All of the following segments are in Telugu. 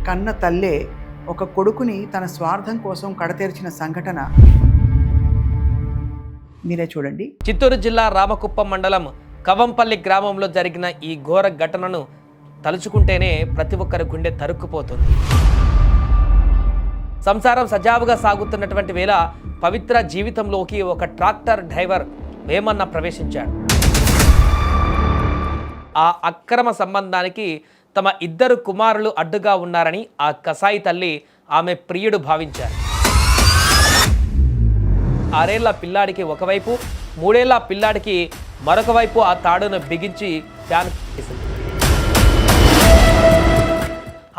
కన్న తల్లే ఒక కొడుకుని తన స్వార్థం కోసం కడతేర్చిన సంఘటన మీరే చూడండి. చిత్తూరు జిల్లా రామకుప్పం మండలం కవంపల్లి గ్రామంలో జరిగిన ఈ ఘోర ఘటనను తలుచుకుంటేనే ప్రతి ఒక్కరి గుండె తరుక్కుపోతుంది. సంసారం సజావుగా సాగుతున్నటువంటి వేళ పవిత్ర జీవితంలోకి ఒక ట్రాక్టర్ డ్రైవర్ వేమన్న ప్రవేశించాడు. ఆ అక్రమ సంబంధానికి తమ ఇద్దరు కుమారులు అడ్డుగా ఉన్నారని ఆ కసాయి తల్లి ఆమె ప్రియుడు భావించారు. 6 ఏళ్ల పిల్లాడికి ఒకవైపు, 3 ఏళ్ల పిల్లాడికి మరొక వైపు ఆ తాడును బిగించి ఫ్యాన్ వేసింది.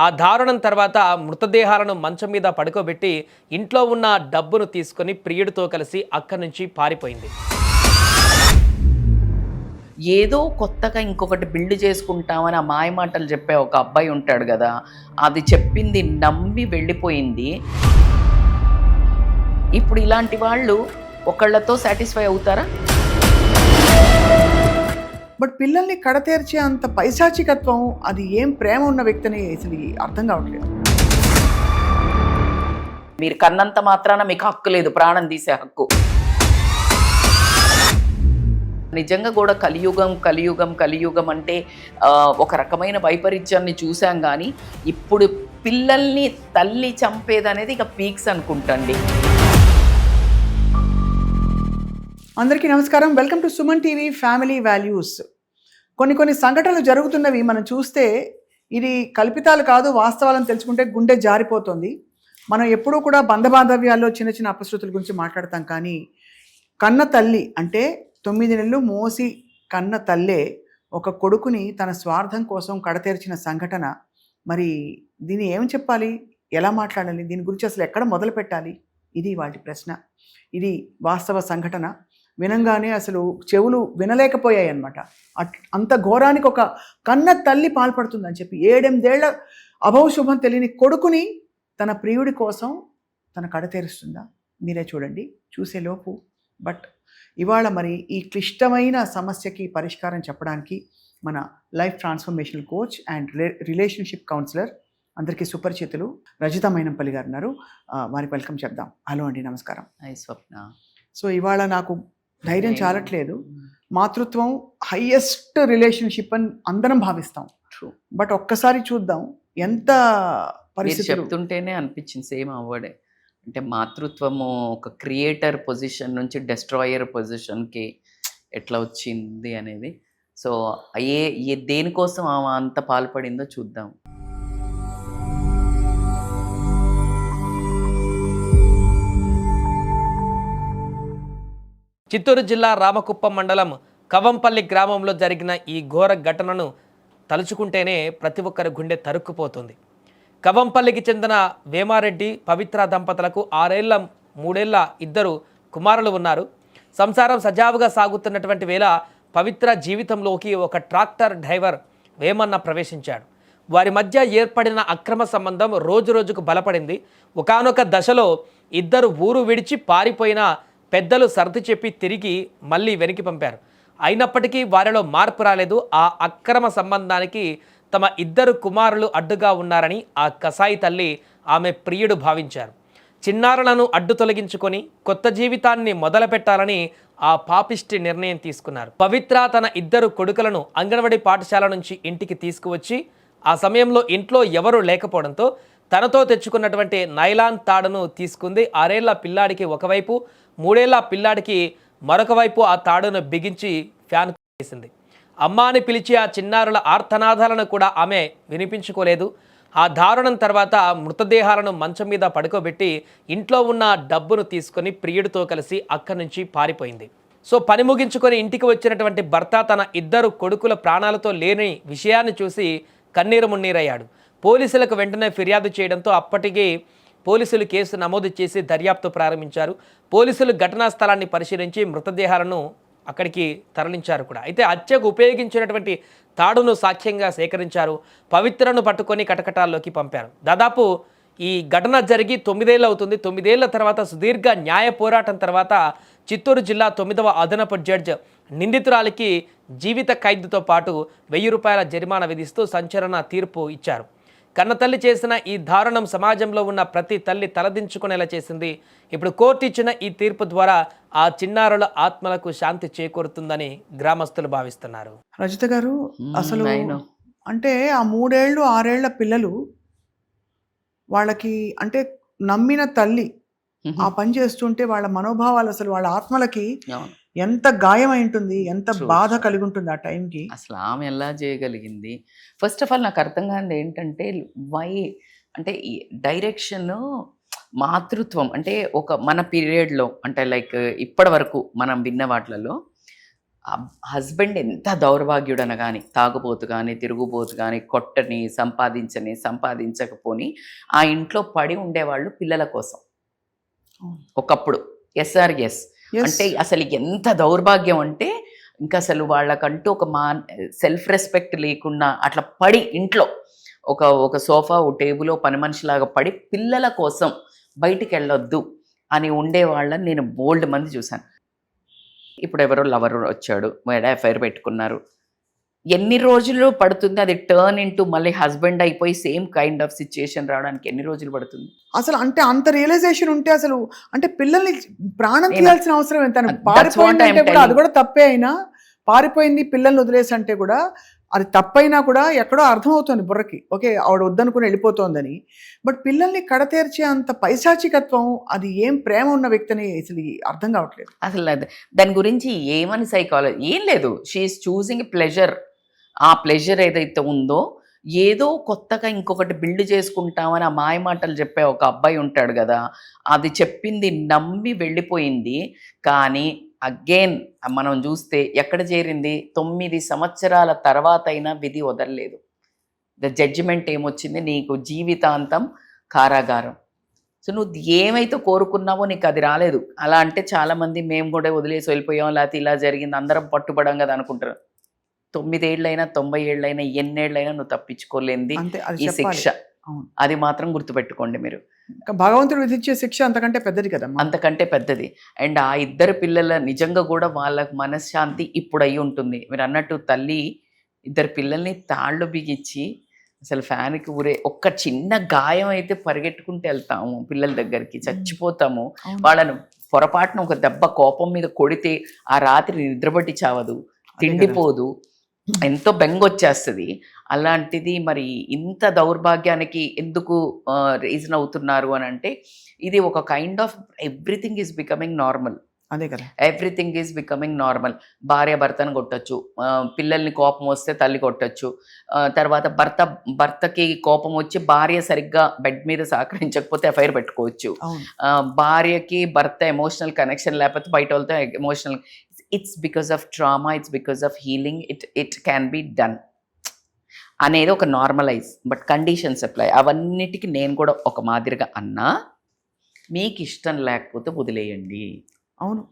ఆ దారుణం తర్వాత మృతదేహాలను మంచం మీద పడుకోబెట్టి ఇంట్లో ఉన్న డబ్బును తీసుకొని ప్రియుడితో కలిసి అక్కడి నుంచి పారిపోయింది. ఏదో కొత్తగా ఇంకొకటి బిల్డ్ చేసుకుంటామని ఆ మాయ మాటలు చెప్పే ఒక అబ్బాయి ఉంటాడు కదా, అది చెప్పింది నమ్మి వెళ్ళిపోయింది. ఇప్పుడు ఇలాంటి వాళ్ళు ఒకళ్ళతో సాటిస్ఫై అవుతారా? బట్ పిల్లల్ని కడతేర్చే అంత పైశాచికత్వం, అది ఏం ప్రేమ ఉన్న వ్యక్తిని అసలు అర్థం కావట్లేదు. మీరు కన్నంత మాత్రాన మీకు హక్కు లేదు ప్రాణం తీసే హక్కు. నిజంగా కూడా కలియుగం అంటే ఒక రకమైన వైపరీత్యాన్ని చూసాం. కానీ ఇప్పుడు పిల్లల్ని తల్లి చంపేదనేది ఇక పీక్స్ అనుకుంటండి. అందరికీ నమస్కారం. Welcome to Suman TV family values. కొన్ని సంఘటనలు జరుగుతున్నవి మనం చూస్తే ఇది కల్పితాలు కాదు, వాస్తవాలను తెలుసుకుంటే గుండె జారిపోతుంది. మనం ఎప్పుడూ కూడా బంధబాంధవ్యాల్లో చిన్న అపశృతుల గురించి మాట్లాడతాం. కానీ కన్న తల్లి అంటే 9 నెలలు మోసి కన్న తల్లే ఒక కొడుకుని తన స్వార్థం కోసం కడతేర్చిన సంఘటన. మరి దీన్ని ఏం చెప్పాలి, ఎలా మాట్లాడాలి, దీని గురించి అసలు ఎక్కడ మొదలు పెట్టాలి, ఇది వాటి ప్రశ్న. ఇది వాస్తవ సంఘటన. వినంగానే అసలు చెవులు వినలేకపోయాయి అన్నమాట. అంత ఘోరానికి ఒక కన్న తల్లి పాల్పడుతుందని చెప్పి 7-8 ఏళ్ల అభౌశుభం తెలియని కొడుకుని తన ప్రియుడి కోసం తన కడతేరుస్తుందా? మీరే చూడండి చూసేలోపు. బట్ ఇవాళ మరి ఈ క్లిష్టమైన సమస్యకి పరిష్కారం చెప్పడానికి మన life transformational coach and relationship counsellor, అందరికీ సుపరిచితులు రజిత మైనంపల్లి గారు ఉన్నారు. వారికి వెల్కమ్ చెప్దాం. హలో అండి, నమస్కారం. స్వప్న. సో ఇవాళ నాకు ధైర్యం చాలట్లేదు. మాతృత్వం హైయెస్ట్ రిలేషన్షిప్ అని అందరం భావిస్తాం. బట్ ఒక్కసారి చూద్దాం ఎంత పరిస్థితి చెప్తుంటేనే అనిపించింది సేమ్ అవ్వడే. అంటే మాతృత్వము ఒక క్రియేటర్ పొజిషన్ నుంచి డెస్ట్రాయర్ పొజిషన్కి ఎట్లా వచ్చింది అనేది. సో దేనికోసం ఆమె అంత పాల్పడిందో చూద్దాం. చిత్తూరు జిల్లా రామకుప్పం మండలం కవంపల్లి గ్రామంలో జరిగిన ఈ ఘోర ఘటనను తలుచుకుంటేనే ప్రతి ఒక్కరి గుండె తరుక్కుపోతుంది. కవంపల్లికి చెందిన వేమారెడ్డి పవిత్ర దంపతులకు 6 ఏళ్ల 3 ఏళ్ల ఇద్దరు కుమారులు ఉన్నారు. సంసారం సజావుగా సాగుతున్నటువంటి వేళ పవిత్ర జీవితంలోకి ఒక ట్రాక్టర్ డ్రైవర్ వేమన్న ప్రవేశించాడు. వారి మధ్య ఏర్పడిన అక్రమ సంబంధం రోజుకు బలపడింది. ఒకానొక దశలో ఇద్దరు ఊరు విడిచి పారిపోయిన పెద్దలు సర్ది చెప్పి తిరిగి మళ్ళీ వెనక్కి పంపారు. అయినప్పటికీ వారిలో మార్పు రాలేదు. ఆ అక్రమ సంబంధానికి తమ ఇద్దరు కుమారులు అడ్డుగా ఉన్నారని ఆ కసాయి తల్లి ఆమె ప్రియుడు భావించారు. చిన్నారులను అడ్డు తొలగించుకొని కొత్త జీవితాన్ని మొదలుపెట్టాలని ఆ పాపిష్టి నిర్ణయం తీసుకున్నారు. పవిత్ర తన ఇద్దరు కొడుకులను అంగన్వాడీ పాఠశాల నుంచి ఇంటికి తీసుకువచ్చి ఆ సమయంలో ఇంట్లో ఎవరూ లేకపోవడంతో తనతో తెచ్చుకున్నటువంటి నైలాన్ తాడును తీసుకుంది. 6 ఏళ్ల పిల్లాడికి ఒకవైపు, 3 ఏళ్ల పిల్లాడికి మరొక వైపు ఆ తాడును బిగించి ఫ్యాన్ వేసింది. అమ్మ అని పిలిచి ఆ చిన్నారుల ఆర్తనాదాలను కూడా ఆమె వినిపించుకోలేదు. ఆ దారుణం తర్వాత మృతదేహాలను మంచం మీద పడుకోబెట్టి ఇంట్లో ఉన్న డబ్బును తీసుకొని ప్రియుడితో కలిసి అక్కడి నుంచి పారిపోయింది. సో పని ముగించుకొని ఇంటికి వచ్చినటువంటి భర్త తన ఇద్దరు కొడుకుల ప్రాణాలతో లేని విషయాన్ని చూసి కన్నీరు మున్నీరయ్యాడు. పోలీసులకు వెంటనే ఫిర్యాదు చేయడంతో అప్పటికి పోలీసులు కేసు నమోదు చేసి దర్యాప్తు ప్రారంభించారు. పోలీసులు ఘటనా స్థలాన్ని పరిశీలించి మృతదేహాలను అక్కడికి తరలించారు కూడా. అయితే హత్యకు ఉపయోగించినటువంటి తాడును సాక్ష్యంగా సేకరించారు. పవిత్రను పట్టుకొని కటకటాల్లోకి పంపారు. దాదాపు ఈ ఘటన జరిగి 9 ఏళ్ళు అవుతుంది. 9 ఏళ్ల తర్వాత సుదీర్ఘ న్యాయ పోరాటం తర్వాత చిత్తూరు జిల్లా 9వ అదనపు జడ్జి నిందితురాలికి జీవిత ఖైదుతో పాటు 1000 రూపాయల జరిమానా విధిస్తూ సంచలన తీర్పు ఇచ్చారు. కన్నతల్లి చేసిన ఈ దారుణం సమాజంలో ఉన్న ప్రతి తల్లి తలదించుకునేలా చేసింది. ఇప్పుడు కోర్టు ఇచ్చిన ఈ తీర్పు ద్వారా ఆ చిన్నారుల ఆత్మలకు శాంతి చేకూరుతుందని గ్రామస్తులు భావిస్తున్నారు. రజిత గారు, అసలు I know. అంటే ఆ 3 ఏళ్ళు 6 ఏళ్ల పిల్లలు వాళ్ళకి అంటే నమ్మిన తల్లి ఆ పని చేస్తుంటే వాళ్ళ మనోభావాలు అసలు వాళ్ళ ఆత్మలకి అవును. ఎంత గాయం అయి ఉంటుంది, ఎంత True, బాధ true. కలిగి ఉంటుంది ఆ టైంకి. అసలు ఆమె ఎలా చేయగలిగింది? ఫస్ట్ ఆఫ్ ఆల్ నాకు అర్థం కానిది ఏంటంటే వై అంటే ఈ డైరెక్షన్ మాతృత్వం అంటే ఒక మన పీరియడ్లో అంటే లైక్ ఇప్పటి వరకు మనం విన్న వాటిలలో హస్బెండ్ ఎంత దౌర్భాగ్యుడన కానీ, తాగుబోతు కానీ, తిరుగుబోతు కానీ, కొట్టని, సంపాదించకపోని ఆ ఇంట్లో పడి ఉండేవాళ్ళు పిల్లల కోసం ఒకప్పుడు. Yes Yes. అంటే అసలు ఎంత దౌర్భాగ్యం అంటే ఇంకా అసలు వాళ్ళకంటూ ఒక సెల్ఫ్ రెస్పెక్ట్ లేకుండా అట్లా పడి ఇంట్లో ఒక సోఫా, ఓ టేబుల్, పని మనిషిలాగా పడి పిల్లల కోసం బయటికి వెళ్ళొద్దు అని ఉండే వాళ్ళని నేను బోల్డ్ మంది చూశాను. ఇప్పుడు ఎవరో లవర్ వచ్చాడు, ఎఫ్ఐఆర్ పెట్టుకున్నారు. ఎన్ని రోజులు పడుతుంది అది టర్న్ ఇంటూ మళ్ళీ హస్బెండ్ అయిపోయి సేమ్ కైండ్ ఆఫ్ సిచ్యుయేషన్ రావడానికి ఎన్ని రోజులు పడుతుంది? అసలు అంటే అంత రియలైజేషన్ ఉంటే అసలు అంటే పిల్లల్ని ప్రాణం ఏమ- తీయాల్సిన అవసరం ఎంత? That's what పారిపోయింది I'm అంటే కూడా అది telling. కూడా తప్పే అయినా, పారిపోయింది పిల్లల్ని వదిలేసి అంటే కూడా అది తప్పైనా కూడా ఎక్కడో అర్థమవుతుంది బుర్రకి, ఓకే ఆవిడ వద్దనుకుని వెళ్ళిపోతోందని. బట్ పిల్లల్ని కడతేర్చే అంత పైశాచికత్వం, అది ఏం ప్రేమ ఉన్న వ్యక్తిని అసలు అర్థం కావట్లేదు. అసలు దాని గురించి ఏమని సైకాలజీ ఏం లేదు. She's choosing pleasure. ఆ ప్లెజర్ ఏదైతే ఉందో ఏదో కొత్తగా ఇంకొకటి బిల్డ్ చేసుకుంటామని ఆ మాయ మాటలు చెప్పే ఒక అబ్బాయి ఉంటాడు కదా, అది చెప్పింది నమ్మి వెళ్ళిపోయింది. కానీ అగైన్ మనం చూస్తే ఎక్కడ చేరింది? 9 సంవత్సరాల తర్వాత అయినా విధి వదలలేదు. ద జడ్జిమెంట్ ఏమొచ్చింది? నీకు జీవితాంతం కారాగారం. సో నువ్వు ఏమైతే కోరుకున్నావో నీకు అది రాలేదు. అలా అంటే చాలామంది మేము కూడా వదిలేసి వెళ్ళిపోయాం, లేకపోతే ఇలా జరిగింది, అందరం పట్టుబడం కదా అనుకుంటారు. 9 ఏళ్ళైనా 90 ఏళ్ళైనా ఎన్నేళ్ళైనా నువ్వు తప్పించుకోలేంది అంతే, అది ఈ చెప్పాలి. శిక్ష. అవును. అది మాత్రం గుర్తుపెట్టుకోండి మీరు. ఇంకా భగవంతుడు విధించే శిక్ష అంతకంటే పెద్దది కదమ్మా. అంతకంటే పెద్దది. అండ్ ఆ ఇద్దరు పిల్లల నిజంగా కూడా వాళ్ళ మనశ్శాంతి ఇప్పుడు అయి ఉంటుంది. మీరు అన్నట్టు తల్లి ఇద్దరు పిల్లల్ని తాళ్ళు బిగించి అసలు ఫ్యాన్కి ఊరే ఒక్క చిన్న గాయం అయితే పరిగెట్టుకుంటూ వెళ్తాము పిల్లల దగ్గరికి, చచ్చిపోతాము. అవును. వాళ్ళను పొరపాటున ఒక దెబ్బ కోపం మీద కొడితే ఆ రాత్రి నిద్రపట్టి చావదు, తిండిపోదు, ఎంతో బెంగొచ్చేస్తుంది. అలాంటిది మరి ఇంత దౌర్భాగ్యానికి ఎందుకు రీజన్ అవుతున్నారు అని అంటే ఇది ఒక kind of everything is becoming normal. అదే కదా, ఎవ్రీథింగ్ ఈజ్ బికమింగ్ నార్మల్. భార్య భర్తను కొట్టచ్చు, పిల్లల్ని కోపం వస్తే తల్లి కొట్టచ్చు, తర్వాత భర్తకి కోపం వచ్చి భార్య సరిగ్గా బెడ్ మీద సహకరించకపోతే ఎఫ్ఐఆర్ పెట్టుకోవచ్చు. అవును. భార్యకి భర్త ఎమోషనల్ కనెక్షన్ లేకపోతే బయట వాళ్ళతో emotional. It's because of trauma, it's because of healing. It can be done అనేది ఒక నార్మలైజ్. But conditions apply. అవన్నిటికీ నేను కూడా ఒక మాదిరిగా అన్నా, మీకు ఇష్టం లేకపోతే వదిలేయండి. అవును.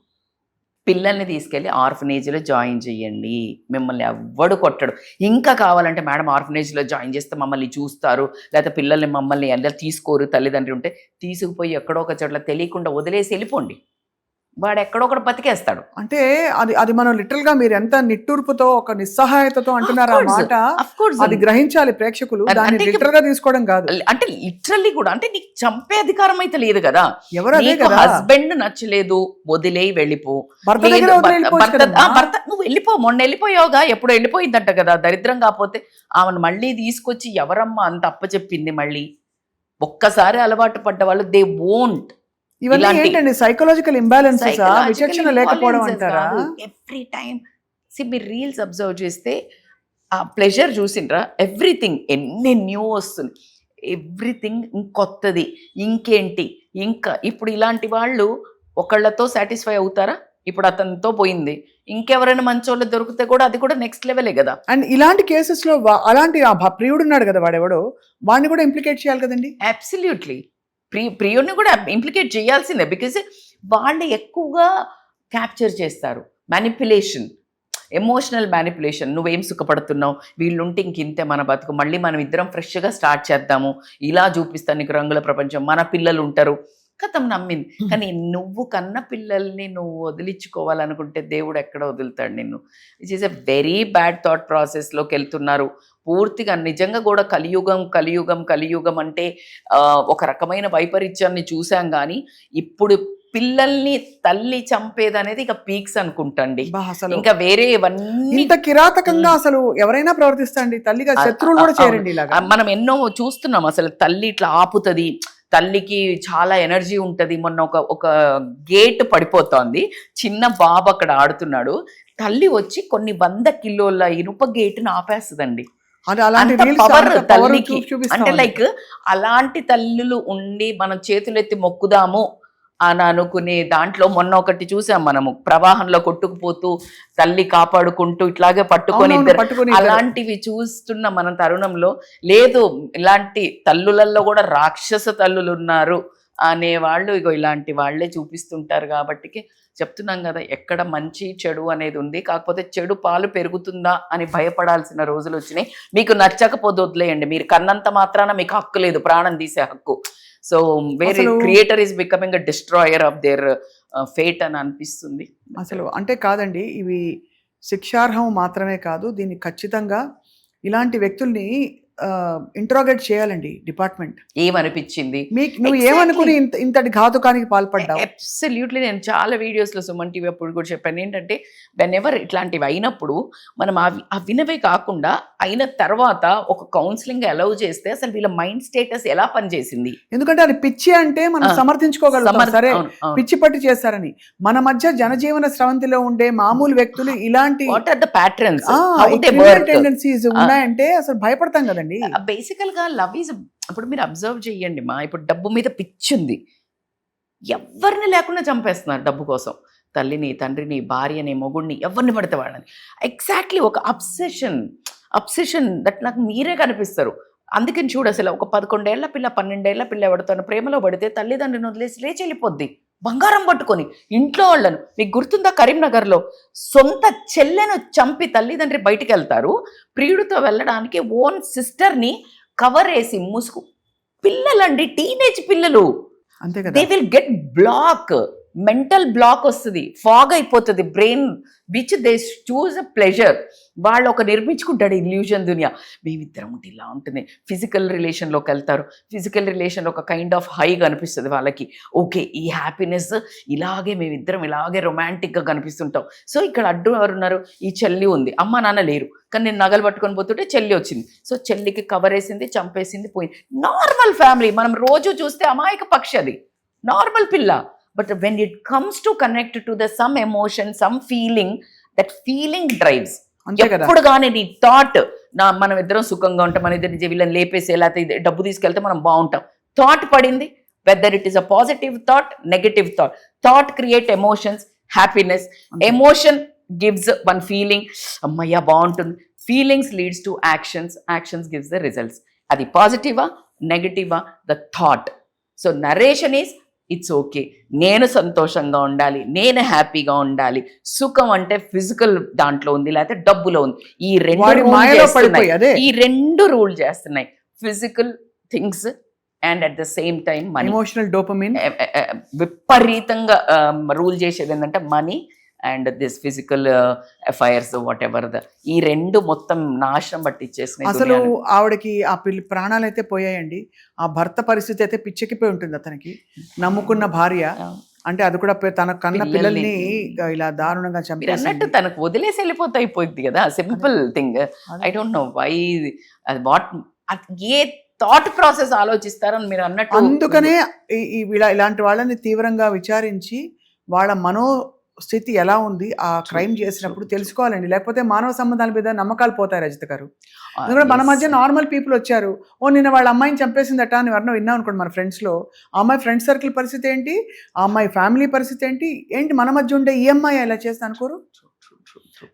పిల్లల్ని తీసుకెళ్ళి ఆర్ఫనేజ్లో జాయిన్ చేయండి. మిమ్మల్ని ఎవ్వడు కొట్టడు. ఇంకా కావాలంటే మేడం ఆర్ఫనేజ్లో జాయిన్ చేస్తే మమ్మల్ని చూస్తారు, లేకపోతే పిల్లల్ని మమ్మల్ని అందరు తీసుకోరు, తల్లిదండ్రులు ఉంటే తీసుకుపోయి ఎక్కడో ఒక చోట్ల తెలియకుండా వదిలేసి వెళ్ళిపోండి. వాడు ఎక్కడో ఒకటి బతికేస్తాడు. అంటే అది మనం లిటరల్ గా మీరు ఎంత నిట్టూర్పుతో ఒక నిస్సహాయతతో అంటున్నారు ఆ మాట, అది గ్రహించాలి ప్రేక్షకులు. దాన్ని లిటరల్ గా తీసుకోవడం కాదు. అంటే లిటరల్లీ కూడా అంటే నీకు చంపే అధికారం అయితే లేదు కదా. ఎవరు అదే కదా, హస్బెండ్ నచ్చలేదు వదిలేయి వెళ్ళిపో. భర్త దగ్గర వదిలేయకపోవచ్చు కదమ్మా. భర్త నువ్వు వెళ్ళిపో, మొన్న వెళ్ళిపోయావుగా, ఎప్పుడు వెళ్ళిపోయిందంట కదా. దరిద్రం కాకపోతే ఆమెను మళ్ళీ తీసుకొచ్చి ఎవరమ్మా అంత అప్పచెప్పింది? మళ్ళీ ఒక్కసారి అలవాటు పడ్డ వాళ్ళు దే వోంట్. ఇవన్నీ ఏంటండి? సైకలాజికల్ ఇంబ్యాలెన్సెస్, విచక్షణ లేకపోవడం అంటారా? ఎవ్రీ టైం మీరు రీల్స్ అబ్జర్వ్ చేస్తే ఆ ప్లెజర్ చూసిండ్రా, ఎవ్రీథింగ్ ఎన్ని న్యూ వస్తుంది, ఎవ్రీథింగ్ ఇంకొత్తది, ఇంకేంటి ఇంకా. ఇప్పుడు ఇలాంటి వాళ్ళు ఒకళ్ళతో సాటిస్ఫై అవుతారా? ఇప్పుడు అతనితో పోయింది, ఇంకెవరైనా మంచోళ్ళు దొరికితే కూడా అది కూడా నెక్స్ట్ లెవెలే కదా. అండ్ ఇలాంటి కేసెస్ లో అలాంటి ప్రియుడు ఉన్నాడు కదా, వాడెవడో, వాడిని కూడా ఇంప్లికేట్ చేయాలి కదండి. అబ్సల్యూట్లీ. ప్రియుడిని కూడా ఇంప్లికేట్ చేయాల్సిందే. బికాజ్ వాళ్ళు ఎక్కువగా క్యాప్చర్ చేస్తారు. Manipulation, emotional manipulation. నువ్వేం సుఖపడుతున్నావు, వీళ్ళుంటే ఇంకింతే మన బతుకు, మళ్ళీ మనం ఇద్దరం ఫ్రెష్గా స్టార్ట్ చేద్దాము, ఇలా చూపిస్తాను నీకు రంగుల ప్రపంచం, మన పిల్లలు ఉంటారు. కథం నమ్మింది. కానీ నువ్వు కన్న పిల్లల్ని నువ్వు వదిలించుకోవాలనుకుంటే దేవుడు ఎక్కడ వదులుతాడు నిన్ను? Which is a very bad thought ప్రాసెస్లోకి వెళ్తున్నారు. పూర్తిగా నిజంగా కూడా కలియుగం అంటే ఒక రకమైన వైపరీత్యాన్ని చూసాం కానీ ఇప్పుడు పిల్లల్ని తల్లి చంపేదనేది ఇక పీక్స్ అనుకుంటండి. అసలు ఇంకా వేరే ఇవన్నీ ఇంత కిరాతకంగా అసలు ఎవరైనా ప్రవర్తిస్తాండి. తల్లిగా శత్రువులు కూడా చేయరండి ఇలాగా. మనం ఎన్నో చూస్తున్నాం. అసలు తల్లి ఇట్లా ఆపుతుంది, తల్లికి చాలా ఎనర్జీ ఉంటది. మొన్న ఒక గేట్ పడిపోతోంది, చిన్న బాబు అక్కడ ఆడుతున్నాడు, తల్లి వచ్చి కొన్ని 100 కిలోల ఇనుప గేటును ఆపేస్తుందండి. పవర్ తల్లికి. అంటే లైక్ అలాంటి తల్లులు ఉండి మనం చేతులెత్తి మొక్కుదాము అని అనుకునే దాంట్లో మొన్న ఒకటి చూసాం మనము, ప్రవాహంలో కొట్టుకుపోతూ తల్లి కాపాడుకుంటూ ఇట్లాగే పట్టుకొని అలాంటివి చూస్తున్న మన తరుణంలో లేదు, ఇలాంటి తల్లులలో కూడా రాక్షస తల్లులు ఉన్నారు అనే వాళ్ళు ఇగో ఇలాంటి వాళ్ళే చూపిస్తుంటారు. కాబట్టి చెప్తున్నాం కదా, ఎక్కడ మంచి చెడు అనేది ఉంది. కాకపోతే చెడు పాలు పెరుగుతుందా అని భయపడాల్సిన రోజులు వచ్చినాయి. మీకు నచ్చకపోతే వదిలేయండి, మీరు కన్నంత మాత్రాన మీకు హక్కు లేదు ప్రాణం తీసే హక్కు. సో వేరే creator is becoming a destroyer of their fate అని అనిపిస్తుంది అసలు. అంటే కాదండి, ఇవి శిక్షార్హం మాత్రమే కాదు, దీన్ని ఖచ్చితంగా ఇలాంటి వ్యక్తుల్ని ఇంట్రోగేట్ చేయాలండి డిపార్ట్మెంట్. ఏమనిపించింది నువ్వు ఏమనుకుని ఇంతటి ఘాతుకానికి పాల్పడ్డావు? అబ్సల్యూట్లీ. నేను చాలా వీడియోస్లో సుమన్ టీవీ అప్పుడు కూడా చెప్పాను ఏంటంటే, వెన్ ఎవర్ ఇట్లాంటివి అయినప్పుడు మనం ఆ వినవే కాకుండా అయిన తర్వాత ఒక కౌన్సిలింగ్ అలౌ చేస్తే అసలు వీళ్ళ మైండ్ స్టేటస్ ఎలా పనిచేసింది. ఎందుకంటే అది పిచ్చి అంటే మనం సమర్థించుకోగలుగుతాం, సరే పిచ్చి పట్టి చేస్తారని. మన మధ్య జనజీవన స్రవంతిలో ఉండే మామూలు వ్యక్తులు ఇలాంటి what are the patterns tendencies ఉన్నాయంటే అసలు భయపడతాం కదండి. బేసికల్ గా లవ్ ఈజ్, ఇప్పుడు మీరు అబ్జర్వ్ చేయండి మా, ఇప్పుడు డబ్బు మీద పిచ్చింది, ఎవరిని లేకుండా చంపేస్తున్నారు డబ్బు కోసం. తల్లిని, తండ్రిని, భార్యని, మొగుడిని, ఎవరిని పడితే వాళ్ళని. ఎగ్జాక్ట్లీ ఒక అబ్సెషన్ దట్ నాకు మీరే కనిపిస్తారు. అందుకని చూడు, అసలు ఒక 11 ఏళ్ల పిల్ల 12 ఏళ్ల పిల్ల ఎవరితో ప్రేమలో పడితే తల్లిదండ్రిని వదిలేసి లేచి వెళ్ళిపోద్ది బంగారం పట్టుకొని ఇంట్లో వాళ్ళను. మీకు గుర్తుందా, కరీంనగర్లో సొంత చెల్లెను చంపి తల్లిదండ్రి బయటికి వెళ్తారు, ప్రియుడితో వెళ్ళడానికి ఓన్ సిస్టర్ని కవర్ వేసి ముసుగు. పిల్లలండి, టీనేజ్ పిల్లలు, they will get block, mental block వస్తుంది, ఫాగ్ అయిపోతుంది brain, which they choose a pleasure. వాళ్ళు ఒక నిర్మించుకుంటాడు ఇల్యూజన్ దునియా, మేమిద్దరం ఉంటే ఇలా ఉంటుంది. ఫిజికల్ రిలేషన్లోకి వెళ్తారు, ఫిజికల్ రిలేషన్లో ఒక కైండ్ ఆఫ్ హై కనిపిస్తుంది వాళ్ళకి. ఓకే, ఈ హ్యాపీనెస్ ఇలాగే మేమిద్దరం ఇలాగే రొమాంటిక్గా కనిపిస్తుంటాం. సో ఇక్కడ అడ్డు ఎవరున్నారు, ఈ చెల్లి ఉంది, అమ్మ నాన్న లేరు, కానీ నేను నగలు పట్టుకొని పోతుంటే చెల్లి వచ్చింది. సో చెల్లికి కవర్ వేసింది, చంపేసింది, పోయింది. నార్మల్ ఫ్యామిలీ, మనం రోజు చూస్తే అమాయక పక్షి, అది నార్మల్ పిల్ల. But when it comes to connect to the some emotion, some feeling, that feeling drives. ఎప్పుడు కానీ నీ థాట్, మనం ఇద్దరం సుఖంగా ఉంటాం, మన ఇద్దరి వీళ్ళని లేపేసి లేకపోతే డబ్బు తీసుకెళ్తే మనం బాగుంటాం, థాట్ పడింది, whether it is a positive thought, negative thought create emotions, happiness. Emotion gives one feeling, అమ్మయ్య బాగుంటుంది. Feelings leads to actions gives the results. అది పాజిటివా నెగటివా, the thought. So narration is it's okay, నేను సంతోషంగా ఉండాలి, నేను హ్యాపీగా ఉండాలి. సుఖం అంటే ఫిజికల్ దాంట్లో ఉంది, లేకపోతే డబ్బులో ఉంది. ఈ రెండు రూల్ చేస్తున్నాయి, physical things and at the same time money. Emotional dopamine విపరీతంగా రూల్ చేసేది ఏంటంటే money and this physical affairs what ever ఈ రెండు మొత్తం నాశనం పట్టించేసినాయి. అసలు ఆవిడకి ఆ ప్రాణాలు అయితే పోయాయండి. ఆ భర్త పరిస్థితి అయితే పిచ్చెక్కిపోయి ఉంటుంది. అతనికి నమ్ముకున్న భార్య, అంటే అది కూడా తన కన్న పిల్లల్ని ఇలా దారుణంగా చంపేసినట్టు తనకు వదిలేసి వెళ్ళిపోతే అయిపోయింది కదా. Simple thing. I don't know why what a thought process ఆలోచిస్తారని మీరు అన్నట్టు. అందుకనే ఇలాంటి వాళ్ళని తీవ్రంగా విచారించి వాళ్ళ స్థితి ఎలా ఉంది ఆ క్రైమ్ చేసినప్పుడు తెలుసుకోవాలండి. లేకపోతే మానవ సంబంధాల మీద నమ్మకాలు పోతాయి రజిత గారు. ఎందుకంటే మన మధ్య నార్మల్ పీపుల్ వచ్చారు, నిన్న వాళ్ళ అమ్మాయిని చంపేసిందట అని ఎవరినో విన్నాం అనుకోండి మన ఫ్రెండ్స్లో. ఆ అమ్మాయి ఫ్రెండ్ సర్కిల్ పరిస్థితి ఏంటి, ఆ అమ్మాయి ఫ్యామిలీ పరిస్థితి ఏంటి మన మధ్య ఉండే ఈ అమ్మాయి ఎలా చేస్తా అనుకోరు,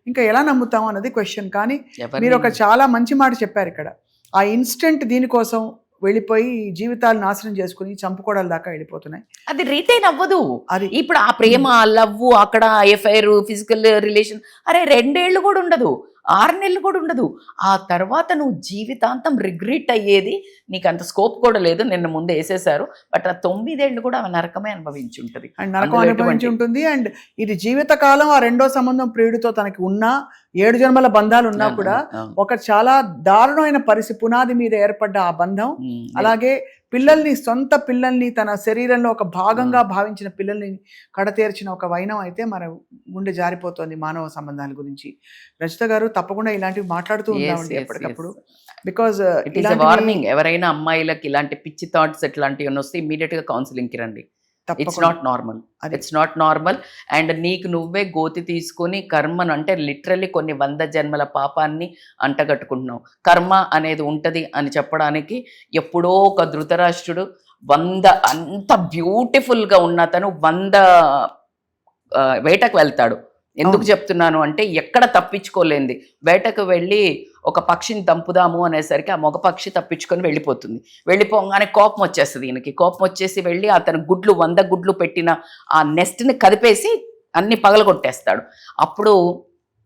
ఇంకా ఎలా నమ్ముతాం అన్నది క్వశ్చన్. కానీ మీరు ఒక చాలా మంచి మాట చెప్పారు ఇక్కడ. ఆ ఇన్స్టెంట్ దీనికోసం వెళ్ళిపోయి జీవితాలు నాశనం చేసుకుని చంపుకోవడాల దాకా వెళ్ళిపోతున్నాయి. అది రిటైన్ అవ్వదు. అది ఇప్పుడు ఆ ప్రేమ, లవ్, అక్కడ ఎఫ్ఐఆర్, ఫిజికల్ రిలేషన్, అరే 2 ఏళ్ళు కూడా ఉండదు. 6 నెలలు కూడా ఉండదు. ఆ తర్వాత నువ్వు జీవితాంతం రిగ్రెట్ అయ్యేది. నీకు అంత స్కోప్ కూడా లేదు, నిన్న ముందు వేసేసారు. బట్ ఆ 9 ఏళ్ళు కూడా ఆమె నరకమే అనుభవించి ఉంటుంది. అండ్ నరకం అనుభవించి ఉంటుంది. అండ్ ఇది జీవితకాలం ఆ రెండో సంబంధం ప్రియుడితో తనకి ఉన్నా 7 జన్మల బంధాలు ఉన్నా కూడా ఒక చాలా దారుణమైన పరిస్థితి, పునాది మీద ఏర్పడ్డ ఆ బంధం, అలాగే పిల్లల్ని, సొంత పిల్లల్ని తన శరీరంలో ఒక భాగంగా భావించిన పిల్లల్ని కడతేర్చిన ఒక వైనం అయితే మన గుండె జారిపోతుంది మానవ సంబంధాల గురించి. రచిత గారు తప్పకుండా ఇలాంటివి మాట్లాడుతూ ఉంటామండి ఎప్పటికప్పుడు. Because it is warning. ఎవరైనా అమ్మాయిలకి ఇలాంటి పిచ్చి థాట్స్ ఇట్లాంటివి వస్తే ఇమీడియట్ గా కౌన్సిలింగ్ కి రండి. It's not normal, it's not normal. And నీకు నువ్వే గోతి తీసుకొని కర్మను, అంటే లిటరల్లీ కొన్ని 100 జన్మల పాపాన్ని అంటగట్టుకుంటున్నావు. కర్మ అనేది ఉంటది అని చెప్పడానికి ఎప్పుడో ఒక ధృతరాష్ట్రుడు 100 అంత బ్యూటిఫుల్ గా ఉన్న తను 100 వేటకు వెళ్తాడు. ఎందుకు చెప్తున్నాను అంటే ఎక్కడ తప్పించుకోలేంది. వేటకు వెళ్ళి ఒక పక్షిని తంపుదాము అనేసరికి ఆ మగ పక్షి తప్పించుకొని వెళ్ళిపోతుంది. వెళ్ళిపోగానే కోపం వచ్చేస్తుంది ఈయనకి. కోపం వచ్చేసి వెళ్ళి అతను గుడ్లు 100 గుడ్లు పెట్టిన ఆ నెస్ట్ని కదిపేసి అన్ని పగలగొట్టేస్తాడు. అప్పుడు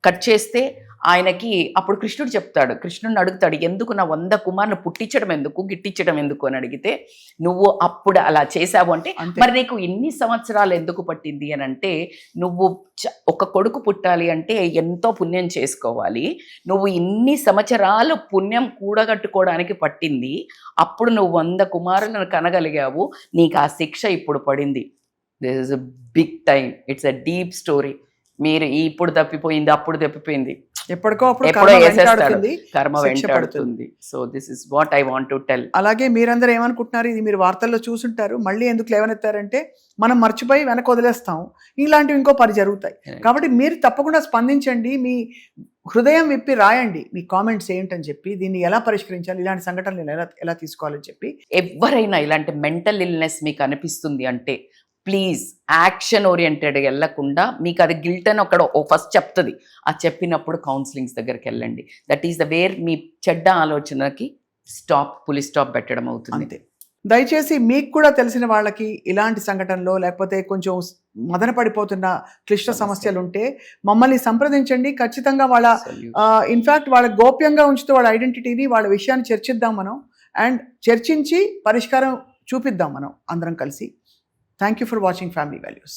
కట్ చేస్తే ఆయనకి అప్పుడు కృష్ణుడు చెప్తాడు, కృష్ణుడిని అడుగుతాడు, ఎందుకు నా 100 కుమారుని పుట్టించడం ఎందుకు, గిట్టించడం ఎందుకు అని అడిగితే, నువ్వు అప్పుడు అలా చేసావు అంటే మరి నీకు ఇన్ని సంవత్సరాలు ఎందుకు పట్టింది అని అంటే, నువ్వు ఒక కొడుకు పుట్టాలి అంటే ఎంతో పుణ్యం చేసుకోవాలి. నువ్వు ఇన్ని సంవత్సరాలు పుణ్యం కూడగట్టుకోవడానికి పట్టింది. అప్పుడు నువ్వు 100 కుమారులను కనగలిగావు. నీకు ఆ శిక్ష ఇప్పుడు పడింది. This is a big time. It's a deep story. మీరు ఇప్పుడు తప్పిపోయింది, అప్పుడు తప్పిపోయింది, ఎప్పుడో కర్మ వెంటాడుతుంది. So this is what I want to tell. అలాగే మీరందరూ ఏమనుకుంటున్నారు, ఇది మీరు వార్తల్లో చూసుంటారు, మళ్ళీ ఎందుకు లేవనెత్తారంటే మనం మర్చిపోయి వెనక వదిలేస్తాం, ఇలాంటివి ఇంకో 10 జరుగుతాయి. కాబట్టి మీరు తప్పకుండా స్పందించండి, మీ హృదయం విప్పి రాయండి మీ కామెంట్స్ ఏంటని చెప్పి, దీన్ని ఎలా పరిష్కరించాలి, ఇలాంటి సంఘటనలు ఎలా తీసుకోవాలని చెప్పి. ఎవరైనా ఇలాంటి మెంటల్ ఇల్నెస్ మీకు అనిపిస్తుంది అంటే ప్లీజ్ యాక్షన్ ఓరియంటెడ్గా వెళ్ళకుండా, మీకు అది గిల్ట్ అని ఒక ఫస్ట్ చెప్తుంది, ఆ చెప్పినప్పుడు కౌన్సిలింగ్స్ దగ్గరికి వెళ్ళండి. దట్ ఈస్ ద వేర్ మీ చెడ్డ ఆలోచనకి పులి స్టాప్ పెట్టడం అవుతుంది. అంతే. దయచేసి మీకు కూడా తెలిసిన వాళ్ళకి ఇలాంటి సంఘటనలో లేకపోతే కొంచెం మదన పడిపోతున్న క్లిష్ట సమస్యలు ఉంటే మమ్మల్ని సంప్రదించండి. ఖచ్చితంగా వాళ్ళ ఇన్ఫ్యాక్ట్ వాళ్ళ గోప్యంగా ఉంచుతూ వాళ్ళ ఐడెంటిటీని, వాళ్ళ విషయాన్ని చర్చిద్దాం మనం, అండ్ చర్చించి పరిష్కారం చూపిద్దాం మనం అందరం కలిసి. Thank you for watching Family Values.